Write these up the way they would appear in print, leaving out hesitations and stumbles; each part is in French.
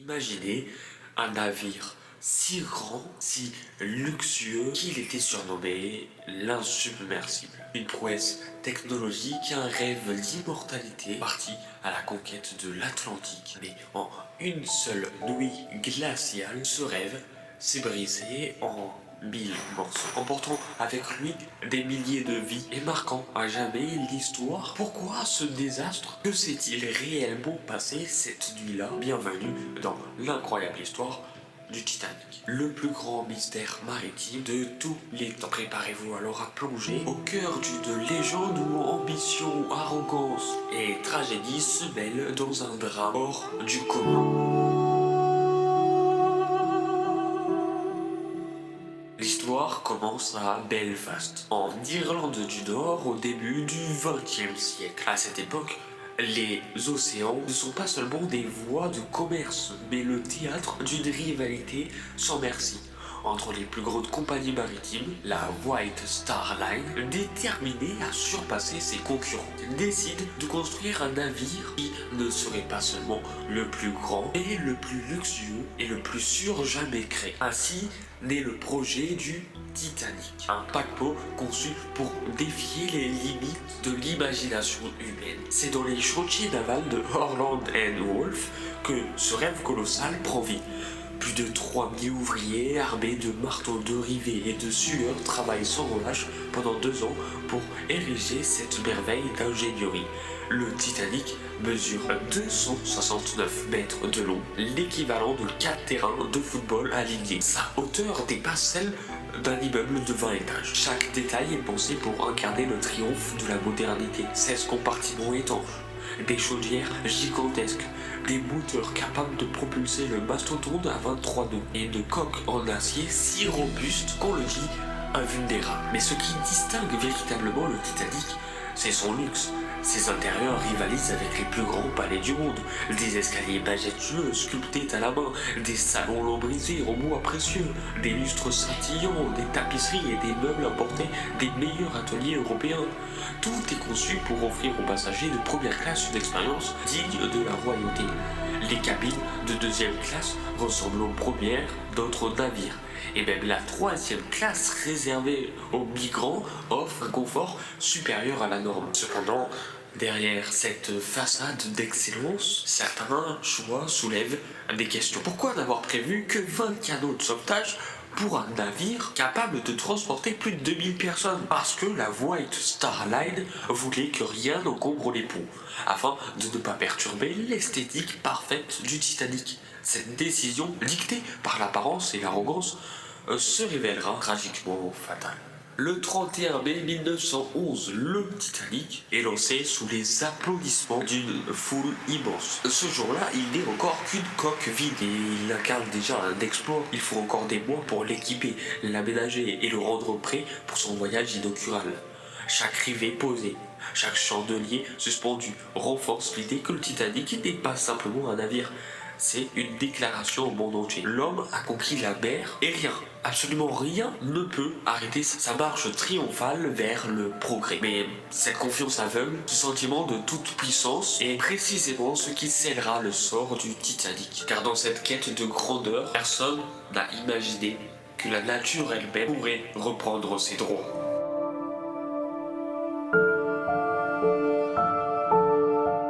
Imaginez un navire si grand, si luxueux qu'il était surnommé l'insubmersible. Une prouesse technologique, un rêve d'immortalité parti à la conquête de l'Atlantique. Mais en une seule nuit glaciale, ce rêve s'est brisé en 1000 morceaux, emportant avec lui des milliers de vies et marquant à jamais l'histoire. Pourquoi ce désastre? Que s'est-il réellement passé cette nuit-là? Bienvenue dans l'incroyable histoire du Titanic, le plus grand mystère maritime de tous les temps. Préparez-vous alors à plonger au cœur d'une légende où ambition, arrogance et tragédie se mêlent dans un drame hors du commun. L'histoire commence à Belfast, en Irlande du Nord, au début du XXe siècle. À cette époque, les océans ne sont pas seulement des voies de commerce, mais le théâtre d'une rivalité sans merci entre les plus grandes compagnies maritimes. La White Star Line, déterminée à surpasser ses concurrents, décide de construire un navire qui ne serait pas seulement le plus grand, mais le plus luxueux et le plus sûr jamais créé. Ainsi naît le projet du Titanic, un paquebot conçu pour défier les limites de l'imagination humaine. C'est dans les chantiers navals de Orland and Wolff que ce rêve colossal prend vie. Plus de 3000 ouvriers armés de marteaux, de rivets et de sueurs travaillent sans relâche pendant 2 ans pour ériger cette merveille d'ingénierie. Le Titanic mesure 269 mètres de long, l'équivalent de 4 terrains de football alignés. Sa hauteur dépasse celle d'un immeuble de 20 étages. Chaque détail est pensé pour incarner le triomphe de la modernité. 16 compartiments étanches, des chaudières gigantesques, des moteurs capables de propulser le mastodonte à 23 nœuds et de coques en acier si robustes qu'on le dit invulnérable. Mais ce qui distingue véritablement le Titanic, c'est son luxe. Ses intérieurs rivalisent avec les plus grands palais du monde. Des escaliers majestueux sculptés à la main, des salons lambrisés en bois précieux, des lustres scintillants, des tapisseries et des meubles importés des meilleurs ateliers européens. Tout est conçu pour offrir aux passagers de première classe une expérience digne de la royauté. Les cabines de deuxième classe ressemblent aux premières d'autres navires. Et même la troisième classe réservée aux migrants offre un confort supérieur à la norme. Cependant, derrière cette façade d'excellence, certains choix soulèvent des questions. Pourquoi n'avoir prévu que 20 canaux de sauvetage pour un navire capable de transporter plus de 2000 personnes? Parce que la White Star Line voulait que rien n'encombre les ponts, afin de ne pas perturber l'esthétique parfaite du Titanic. Cette décision, dictée par l'apparence et l'arrogance, se révélera tragiquement fatale. Le 31 mai 1911, le Titanic est lancé sous les applaudissements d'une foule immense. Ce jour-là, il n'est encore qu'une coque vide et il incarne déjà un exploit. Il faut encore des mois pour l'équiper, l'aménager et le rendre prêt pour son voyage inaugural. Chaque rivet posé, chaque chandelier suspendu renforce l'idée que le Titanic n'est pas simplement un navire. C'est une déclaration au monde entier. L'homme a conquis la mer et rien, absolument rien ne peut arrêter sa marche triomphale vers le progrès. Mais cette confiance aveugle, ce sentiment de toute puissance est précisément ce qui scellera le sort du Titanic. Car dans cette quête de grandeur, personne n'a imaginé que la nature elle-même pourrait reprendre ses droits.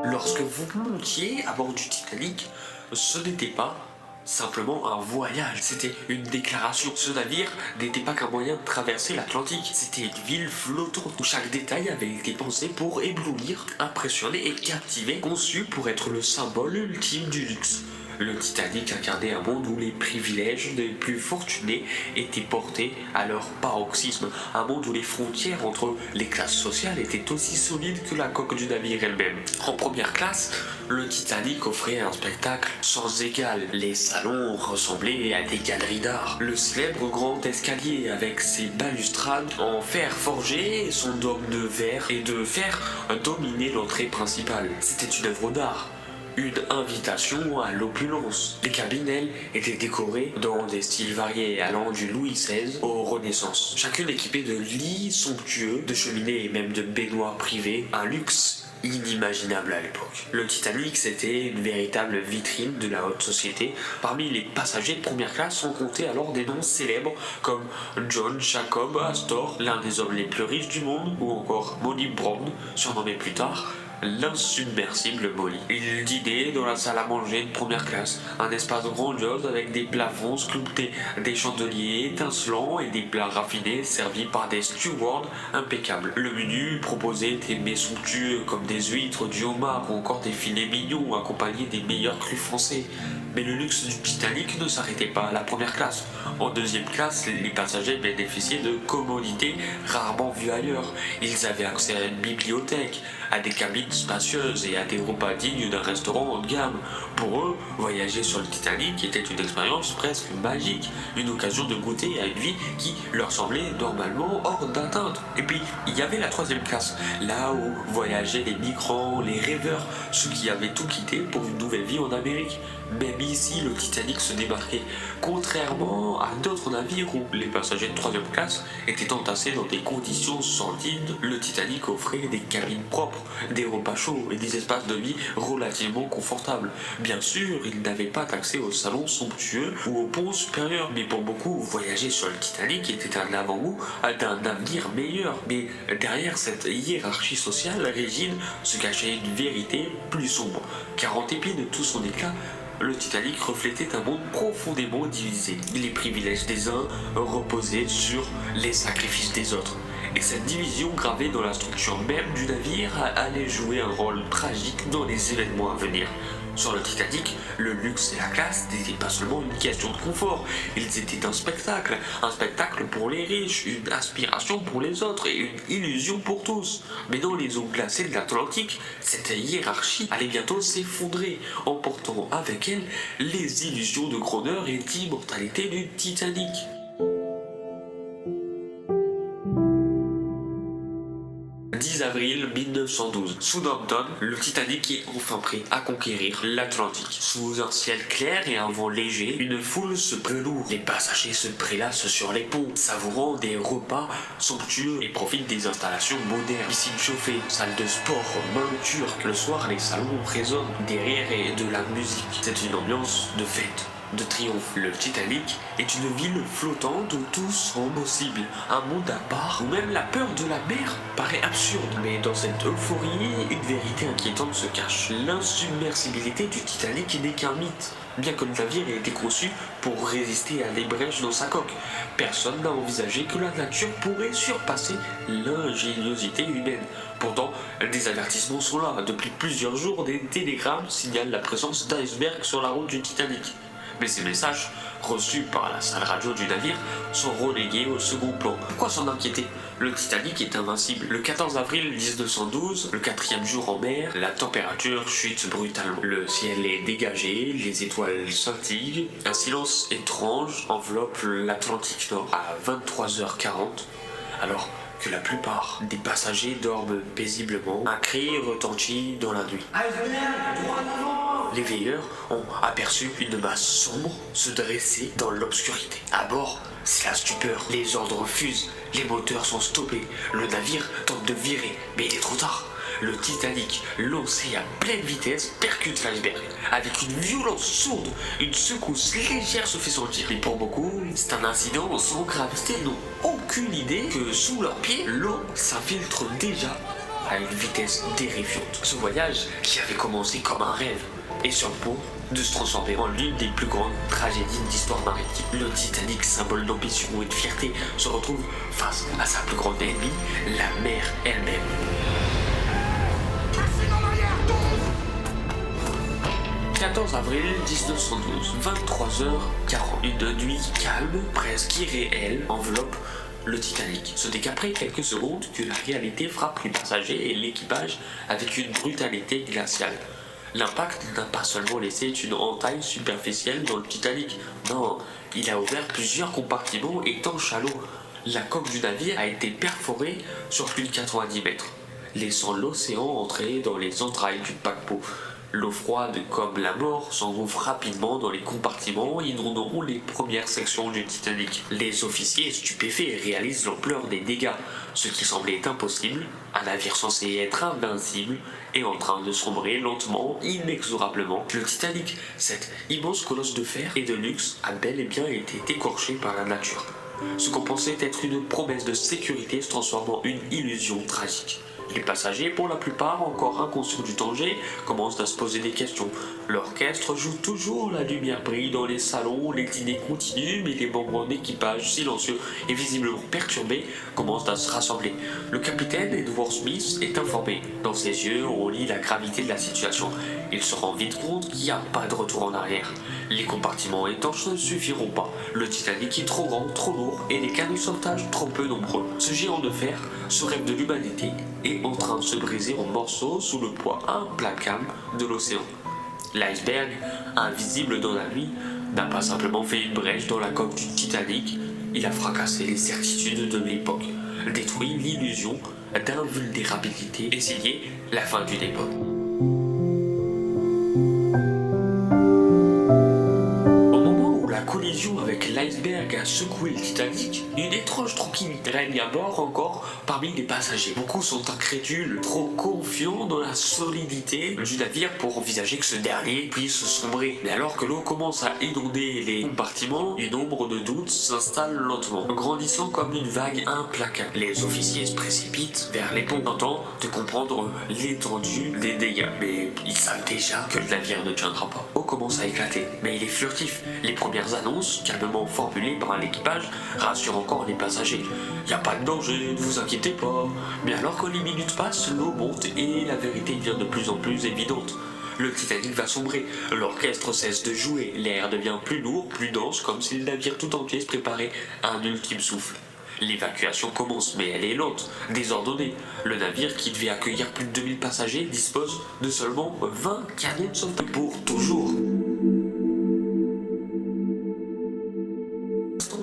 Lorsque vous montiez à bord du Titanic, ce n'était pas simplement un voyage, c'était une déclaration. Ce navire n'était pas qu'un moyen de traverser l'Atlantique, c'était une ville flottante où chaque détail avait été pensé pour éblouir, impressionner et captiver, conçu pour être le symbole ultime du luxe. Le Titanic incarnait un monde où les privilèges des plus fortunés étaient portés à leur paroxysme, un monde où les frontières entre les classes sociales étaient aussi solides que la coque du navire elle-même. En première classe, le Titanic offrait un spectacle sans égal. Les salons ressemblaient à des galeries d'art. Le célèbre grand escalier avec ses balustrades en fer forgé et son dôme de verre et de fer dominait l'entrée principale. C'était une œuvre d'art. Une invitation à l'opulence. Les cabines, elles, étaient décorées dans des styles variés allant du Louis XVI au Renaissance. Chacune équipée de lits somptueux, de cheminées et même de baignoires privées. Un luxe inimaginable à l'époque. Le Titanic, c'était une véritable vitrine de la haute société. Parmi les passagers de première classe, on comptait alors des noms célèbres comme John Jacob Astor, l'un des hommes les plus riches du monde, ou encore Molly Brown, surnommé plus tard l'insubmersible Molly. Il dînait dans la salle à manger de première classe, un espace grandiose avec des plafonds sculptés, des chandeliers étincelants et des plats raffinés servis par des stewards impeccables. Le menu proposé était mets somptueux comme des huîtres, du homard ou encore des filets mignons accompagnés des meilleurs crus français. Mais le luxe du Titanic ne s'arrêtait pas à la première classe. En deuxième classe, les passagers bénéficiaient de commodités rarement vues ailleurs. Ils avaient accès à une bibliothèque, à des cabines spacieuses et à des repas dignes d'un restaurant haut de gamme. Pour eux, voyager sur le Titanic était une expérience presque magique, une occasion de goûter à une vie qui leur semblait normalement hors d'atteinte. Et puis, il y avait la troisième classe, là où voyageaient les migrants, les rêveurs, ceux qui avaient tout quitté pour une nouvelle vie en Amérique. Même ici, le Titanic se démarquait. Contrairement à d'autres navires où les passagers de troisième classe étaient entassés dans des conditions sordides, le Titanic offrait des cabines propres, des repas chauds et des espaces de vie relativement confortables. Bien sûr, il n'avait pas accès aux salons somptueux ou aux ponts supérieurs, mais pour beaucoup, voyager sur le Titanic était un avant-goût d'un avenir meilleur. Mais derrière cette hiérarchie sociale rigide se cachait une vérité plus sombre, car en dépit de tout son éclat, le Titanic reflétait un monde profondément divisé. Les privilèges des uns reposaient sur les sacrifices des autres. Et cette division gravée dans la structure même du navire allait jouer un rôle tragique dans les événements à venir. Sur le Titanic, le luxe et la classe n'étaient pas seulement une question de confort, ils étaient un spectacle pour les riches, une inspiration pour les autres et une illusion pour tous. Mais dans les eaux glacées de l'Atlantique, cette hiérarchie allait bientôt s'effondrer, emportant avec elle les illusions de grandeur et d'immortalité du Titanic. 10 avril 1912, Southampton, le Titanic est enfin prêt à conquérir l'Atlantique. Sous un ciel clair et un vent léger, une foule se préloue. Les passagers se prélassent sur les ponts, savourant des repas somptueux et profitent des installations modernes. Piscine chauffée, salle de sport, main turque. Le soir, les salons résonnent des rires et de la musique. C'est une ambiance de fête, de triomphe. Le Titanic est une ville flottante où tout semble possible, un monde à part où même la peur de la mer paraît absurde. Mais dans cette euphorie, une vérité inquiétante se cache. L'insubmersibilité du Titanic n'est qu'un mythe. Bien que le navire ait été conçu pour résister à des brèches dans sa coque, personne n'a envisagé que la nature pourrait surpasser l'ingéniosité humaine. Pourtant, des avertissements sont là. Depuis plusieurs jours, des télégrammes signalent la présence d'icebergs sur la route du Titanic. Mais ces messages, reçus par la salle radio du navire, sont relégués au second plan. Pourquoi s'en inquiéter? Le Titanic est invincible. Le 14 avril 1912, le quatrième jour en mer, la température chute brutalement. Le ciel est dégagé, les étoiles scintillent. Un silence étrange enveloppe l'Atlantique Nord à 23h40. Alors que la plupart des passagers dorment paisiblement, un cri retentit dans la nuit. Les veilleurs ont aperçu une masse sombre se dresser dans l'obscurité. À bord, c'est la stupeur. Les ordres fusent, les moteurs sont stoppés. Le navire tente de virer, mais il est trop tard. Le Titanic, lancé à pleine vitesse, percute l'iceberg. Avec une violence sourde, une secousse légère se fait sentir. Mais pour beaucoup, c'est un incident sans gravité. Ils n'ont aucune idée que sous leurs pieds, l'eau s'infiltre déjà à une vitesse terrifiante. Ce voyage, qui avait commencé comme un rêve, est sur le point de se transformer en l'une des plus grandes tragédies d'histoire maritime. Le Titanic, symbole d'ambition et de fierté, se retrouve face à sa plus grande ennemie, la mer elle-même. 14 avril 1912, 23h40. Une nuit calme, presque irréelle, enveloppe le Titanic. Ce n'est qu'après quelques secondes que la réalité frappe les passagers et l'équipage avec une brutalité glaciale. L'impact n'a pas seulement laissé une entaille superficielle dans le Titanic, non, il a ouvert plusieurs compartiments étanches à l'eau. La coque du navire a été perforée sur plus de 90 mètres, laissant l'océan entrer dans les entrailles du paquebot. L'eau froide, comme la mort, s'engouffre rapidement dans les compartiments et inonderont les premières sections du Titanic. Les officiers stupéfaits réalisent l'ampleur des dégâts. Ce qui semblait impossible, un navire censé être invincible, est en train de sombrer lentement, inexorablement. Le Titanic, cet immense colosse de fer et de luxe, a bel et bien été écorché par la nature. Ce qu'on pensait être une promesse de sécurité se transforme en une illusion tragique. Les passagers, pour la plupart encore inconscients du danger, commencent à se poser des questions. L'orchestre joue toujours, la lumière brille dans les salons, les dîners continuent, mais les membres d'équipage, silencieux et visiblement perturbés, commencent à se rassembler. Le capitaine Edward Smith est informé. Dans ses yeux, on lit la gravité de la situation. Il se rend vite compte qu'il n'y a pas de retour en arrière. Les compartiments étanches ne suffiront pas. Le Titanic est trop grand, trop lourd, et les canaux de sauvetage trop peu nombreux. Ce géant de fer, ce rêve de l'humanité, est en train de se briser en morceaux sous le poids implacable de l'océan. L'iceberg, invisible dans la nuit, n'a pas simplement fait une brèche dans la coque du Titanic, il a fracassé les certitudes de l'époque, détruit l'illusion d'invulnérabilité et signé la fin d'une époque. Avec l'iceberg a secoué le Titanic, une étrange tranquillité règne à bord encore parmi les passagers. Beaucoup sont incrédules, trop confiants dans la solidité du navire pour envisager que ce dernier puisse sombrer. Mais alors que l'eau commence à inonder les compartiments, une ombre de doute s'installe lentement, grandissant comme une vague implacable. Les officiers se précipitent vers les ponts, tentant de comprendre l'étendue des dégâts. Mais ils savent déjà que le navire ne tiendra pas. L'eau commence à éclater, mais il est furtif. Les premières annonces, calmement formulées par l'équipage, rassurent encore les passagers. Y a pas de danger, ne vous inquiétez pas. Mais alors que les minutes passent, l'eau monte et la vérité devient de plus en plus évidente. Le Titanic va sombrer, l'orchestre cesse de jouer, l'air devient plus lourd, plus dense, comme si le navire tout entier se préparait à un ultime souffle. L'évacuation commence, mais elle est lente, désordonnée. Le navire, qui devait accueillir plus de 2000 passagers, dispose de seulement 20 canons de sauvetage pour toujours.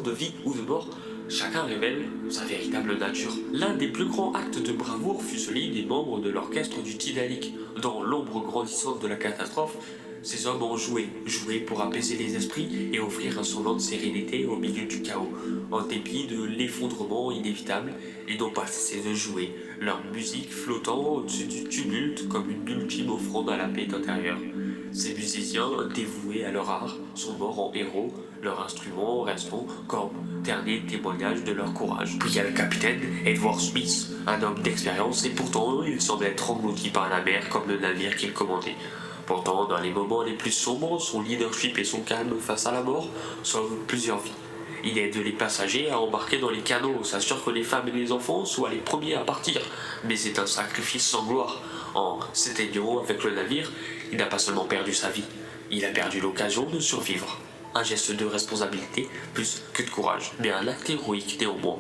De vie ou de mort, chacun révèle sa véritable nature. L'un des plus grands actes de bravoure fut celui des membres de l'orchestre du Titanic. Dans l'ombre grandissante de la catastrophe, ces hommes ont joué pour apaiser les esprits et offrir un semblant de sérénité au milieu du chaos. En dépit de l'effondrement inévitable, ils n'ont pas cessé de jouer, leur musique flottant au-dessus du tumulte comme une ultime offrande à la paix intérieure. Ces musiciens, dévoués à leur art, sont morts en héros, leur instrument restant comme dernier témoignage de leur courage. Puis il y a le capitaine Edward Smith, un homme d'expérience, et pourtant il semble être englouti par la mer comme le navire qu'il commandait. Pourtant, dans les moments les plus sombres, son leadership et son calme face à la mort sauvent plusieurs vies. Il aide les passagers à embarquer dans les canots, s'assure que les femmes et les enfants soient les premiers à partir. Mais c'est un sacrifice sans gloire. En s'éteignant avec le navire, il n'a pas seulement perdu sa vie, il a perdu l'occasion de survivre. Un geste de responsabilité plus que de courage, mais un acte héroïque néanmoins.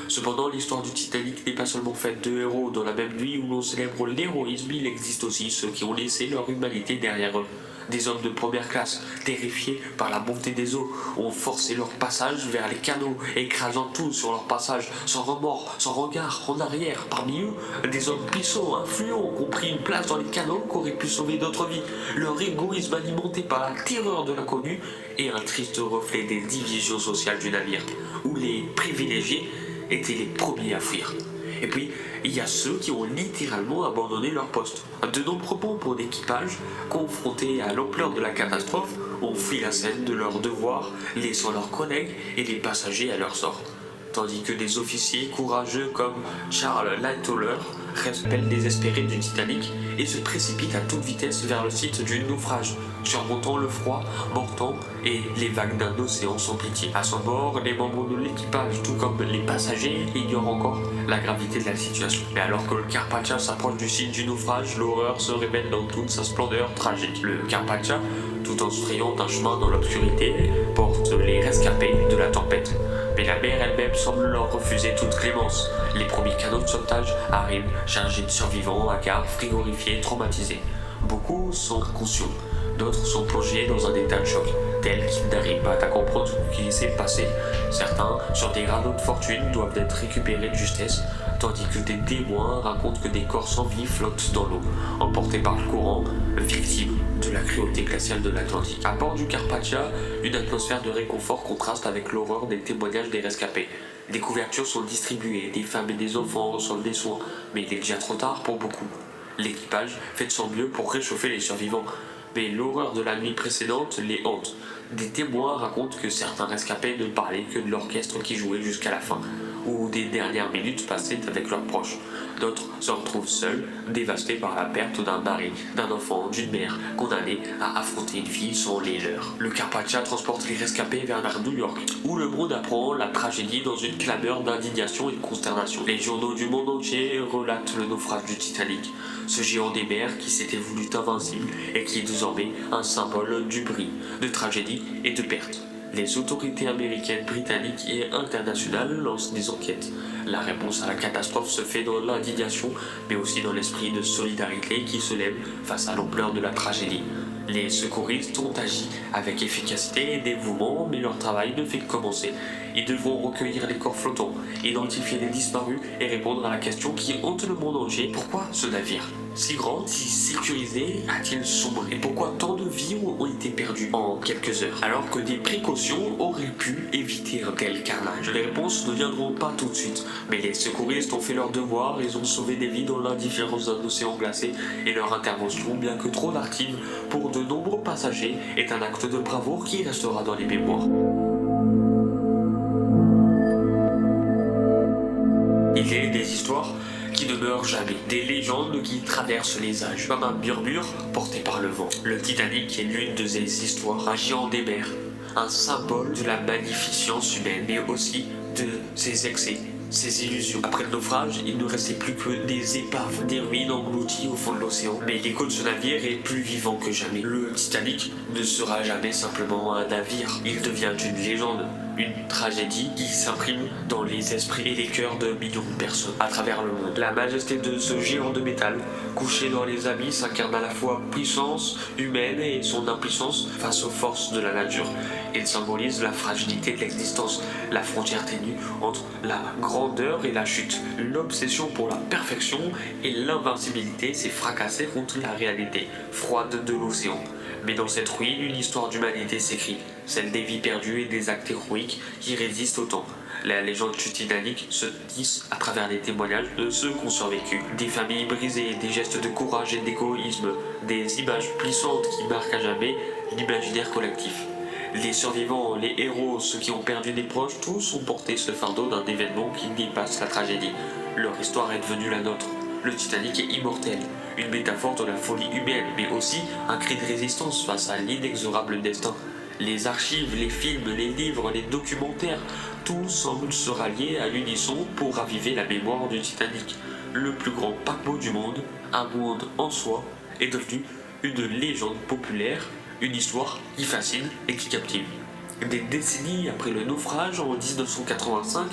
Cependant, l'histoire du Titanic n'est pas seulement faite de héros. Dans la même nuit où l'on célèbre l'héroïsme, il existe aussi ceux qui ont laissé leur humanité derrière eux. Des hommes de première classe, terrifiés par la montée des eaux, ont forcé leur passage vers les canaux, écrasant tout sur leur passage, sans remords, sans regard en arrière. Parmi eux, des hommes puissants, influents, ont pris une place dans les canaux qu'auraient pu sauver d'autres vies. Leur égoïsme alimenté par la terreur de l'inconnu est un triste reflet des divisions sociales du navire, où les privilégiés étaient les premiers à fuir. Et puis, il y a ceux qui ont littéralement abandonné leur poste. De nombreux membres d'équipage, confrontés à l'ampleur de la catastrophe, ont fui la scène de leur devoir, laissant leurs collègues et les passagers à leur sort. Tandis que des officiers courageux comme Charles Lightoller restent désespérés du Titanic et se précipitent à toute vitesse vers le site du naufrage, surmontant le froid mordant et les vagues d'un océan sans pitié. À son bord, les membres de l'équipage, tout comme les passagers, ignorent encore la gravité de la situation. Mais alors que le Carpathia s'approche du site du naufrage, l'horreur se révèle dans toute sa splendeur tragique. Le Carpathia, tout en se frayant un chemin dans l'obscurité, porte les rescapés de la tempête. Mais la mer elle-même semble leur refuser toute clémence. Les premiers canots de sauvetage arrivent chargés de survivants, hagards, frigorifiés, traumatisés. Beaucoup sont inconscients, d'autres sont plongés dans un état de choc, tels qu'ils n'arrivent pas à comprendre ce qui s'est passé. Certains, sur des radeaux de fortune, doivent être récupérés de justesse, tandis que des témoins racontent que des corps sans vie flottent dans l'eau, emportés par le courant, victimes de la cruauté glaciale de l'Atlantique. À bord du Carpathia, une atmosphère de réconfort contraste avec l'horreur des témoignages des rescapés. Des couvertures sont distribuées, des femmes et des enfants reçoivent des soins, mais il est déjà trop tard pour beaucoup. L'équipage fait de son mieux pour réchauffer les survivants, mais l'horreur de la nuit précédente les hante. Des témoins racontent que certains rescapés ne parlaient que de l'orchestre qui jouait jusqu'à la fin, ou des dernières minutes passées avec leurs proches. D'autres se retrouvent seuls, dévastés par la perte d'un mari, d'un enfant, d'une mère, condamnés à affronter une vie sans les leurs. Le Carpathia transporte les rescapés vers New York, où le monde apprend la tragédie dans une clameur d'indignation et de consternation. Les journaux du monde entier relatent le naufrage du Titanic, ce géant des mers qui s'était voulu invincible et qui est désormais un symbole du bris, de tragédie et de perte. Les autorités américaines, britanniques et internationales lancent des enquêtes. La réponse à la catastrophe se fait dans l'indignation, mais aussi dans l'esprit de solidarité qui se lève face à l'ampleur de la tragédie. Les secouristes ont agi avec efficacité et dévouement, mais leur travail ne fait que commencer. Ils devront recueillir les corps flottants, identifier les disparus et répondre à la question qui hante le monde entier. Pourquoi ce navire, si grand, si sécurisé, a-t-il sombré? Et pourquoi tant de vies ont été perdues en quelques heures, alors que des précautions auraient pu éviter un tel carnage? Les réponses ne viendront pas tout de suite, mais les secouristes ont fait leur devoir, ils ont sauvé des vies dans l'indifférence d'un océan glacé, et leur intervention, bien que trop tardive pour de nombreux passagers, est un acte de bravoure qui restera dans les mémoires. Il est des histoires qui ne meurent jamais, des légendes qui traversent les âges, comme un murmure porté par le vent. Le Titanic est l'une de ces histoires, un géant des mers, un symbole de la magnificence humaine, mais aussi de ses excès, ses illusions. Après le naufrage, il ne restait plus que des épaves, des ruines englouties au fond de l'océan. Mais l'écho de ce navire est plus vivant que jamais. Le Titanic ne sera jamais simplement un navire, il devient une légende. Une tragédie qui s'imprime dans les esprits et les cœurs de millions de personnes à travers le monde. La majesté de ce géant de métal, couché dans les abysses, incarne à la fois puissance humaine et son impuissance face aux forces de la nature. Il symbolise la fragilité de l'existence, la frontière ténue entre la grandeur et la chute. L'obsession pour la perfection et l'invincibilité s'est fracassée contre la réalité froide de l'océan. Mais dans cette ruine, une histoire d'humanité s'écrit, celle des vies perdues et des actes héroïques qui résistent au temps. La légende du Titanic se tisse à travers les témoignages de ceux qui ont survécu. Des familles brisées, des gestes de courage et d'égoïsme, des images puissantes qui marquent à jamais l'imaginaire collectif. Les survivants, les héros, ceux qui ont perdu des proches, tous ont porté ce fardeau d'un événement qui dépasse la tragédie. Leur histoire est devenue la nôtre. Le Titanic est immortel, une métaphore de la folie humaine, mais aussi un cri de résistance face à l'inexorable destin. Les archives, les films, les livres, les documentaires, tout semble se rallier à l'unisson pour raviver la mémoire du Titanic. Le plus grand paquebot du monde, un monde en soi, est devenu une légende populaire, une histoire qui fascine et qui captive. Des décennies après le naufrage en 1985,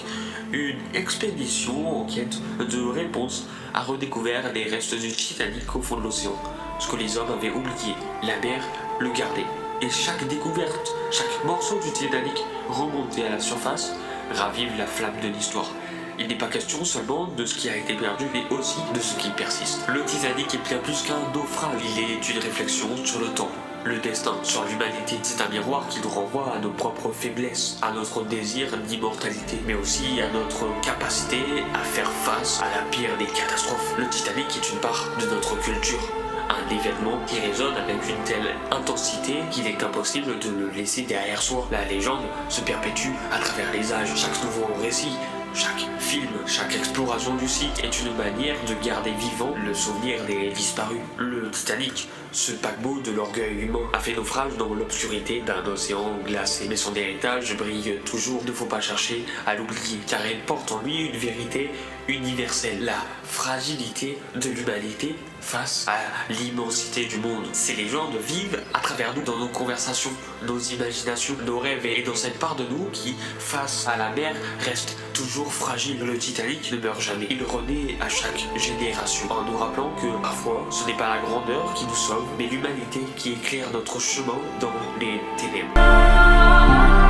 une expédition en quête de réponse a redécouvert les restes du Titanic au fond de l'océan. Ce que les hommes avaient oublié, la mer le gardait. Et chaque découverte, chaque morceau du Titanic remonté à la surface ravive la flamme de l'histoire. Il n'est pas question seulement de ce qui a été perdu, mais aussi de ce qui persiste. Le Titanic est bien plus qu'un naufrage, il est une réflexion sur le temps, le destin, sur l'humanité. C'est un miroir qui nous renvoie à nos propres faiblesses, à notre désir d'immortalité, mais aussi à notre capacité à faire face à la pire des catastrophes. Le Titanic est une part de notre culture, un événement qui résonne avec une telle intensité qu'il est impossible de le laisser derrière soi. La légende se perpétue à travers les âges, chaque nouveau récit, chaque film, chaque exploration du site est une manière de garder vivant le souvenir des disparus. Le Titanic, ce paquebot de l'orgueil humain, a fait naufrage dans l'obscurité d'un océan glacé. Mais son héritage brille toujours, ne faut pas chercher à l'oublier, car il porte en lui une vérité universelle. La fragilité de l'humanité face à l'immensité du monde. Ces légendes vivent à travers nous, dans nos conversations, nos imaginations, nos rêves, et dans cette part de nous qui, face à la mer, reste toujours fragile. Le Titanic ne meurt jamais. Il renaît à chaque génération, en nous rappelant que parfois, ce n'est pas la grandeur qui nous sauve, mais l'humanité qui éclaire notre chemin dans les ténèbres.